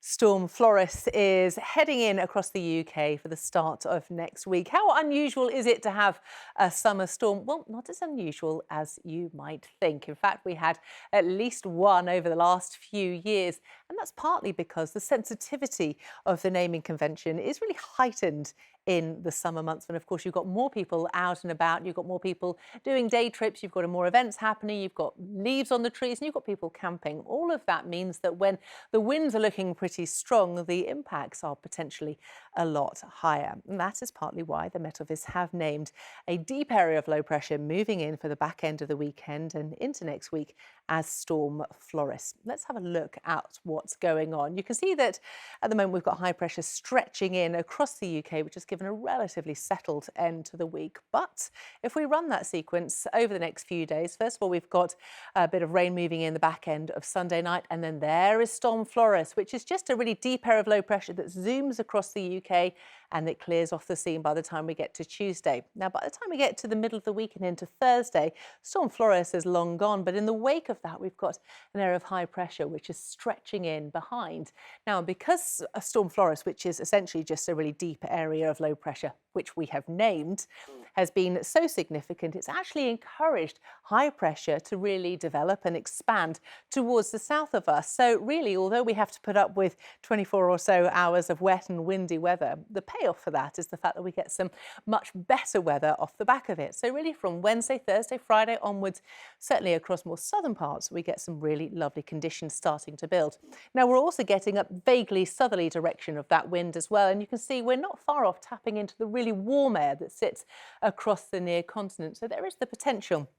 Storm Floris is heading in across the UK for the start of next week. How unusual is it to have a summer storm? Well, not as unusual as you might think. In fact, we had at least one over the last few years, and that's partly because the sensitivity of the naming convention is really heightened in the summer months when, of course, you've got more people out and about, you've got more people doing day trips, you've got more events happening, you've got leaves on the trees, and you've got people camping. All of that means that when the winds are looking pretty strong, the impacts are potentially a lot higher. And that is partly why the Met Office have named a deep area of low pressure moving in for the back end of the weekend and into next week as Storm Floris. Let's have a look at what's going on. You can see that at the moment we've got high pressure stretching in across the UK, which has given a relatively settled end to the week. But if we run that sequence over the next few days, first of all, we've got a bit of rain moving in the back end of Sunday night, and then there is Storm Floris, which is just a really deep area of low pressure that zooms across the UK and it clears off the scene by the time we get to Tuesday. Now, by the time we get to the middle of the week and into Thursday, Storm Floris is long gone, but in the wake of that, we've got an area of high pressure which is stretching in behind. Now, because a Storm Floris, which is essentially just a really deep area of low pressure, which we have named, has been so significant, it's actually encouraged high pressure to really develop and expand towards the south of us. So really, although we have to put up with 24 or so hours of wet and windy weather, the payoff for that is the fact that we get some much better weather off the back of it. So really from Wednesday, Thursday, Friday onwards, certainly across more southern parts, we get some really lovely conditions starting to build. Now, we're also getting a vaguely southerly direction of that wind as well. And you can see we're not far off tapping into the really warm air that sits across the near continent. So there is the potential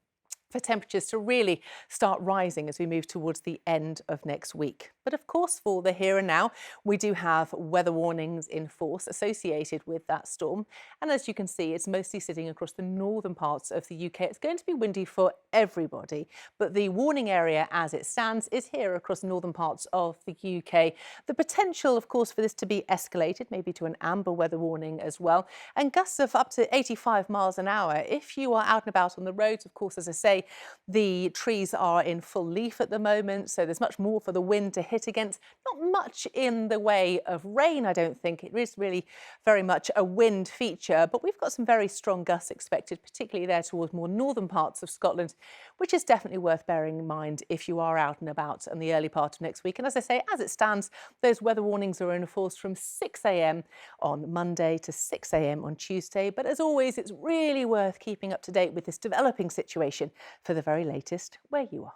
for temperatures to really start rising as we move towards the end of next week. But of course, for the here and now, we do have weather warnings in force associated with that storm. And as you can see, it's mostly sitting across the northern parts of the UK. It's going to be windy for everybody, but the warning area as it stands is here across the northern parts of the UK. The potential, of course, for this to be escalated, maybe to an amber weather warning as well, and gusts of up to 85 miles an hour. If you are out and about on the roads, of course, as I say, the trees are in full leaf at the moment, so there's much more for the wind to hit against. Not much in the way of rain, I don't think. It is really very much a wind feature, but we've got some very strong gusts expected, particularly there towards more northern parts of Scotland, which is definitely worth bearing in mind if you are out and about in the early part of next week. And as I say, as it stands, those weather warnings are in force from 6 a.m. on Monday to 6 a.m. on Tuesday. But as always, it's really worth keeping up to date with this developing situation for the very latest where you are.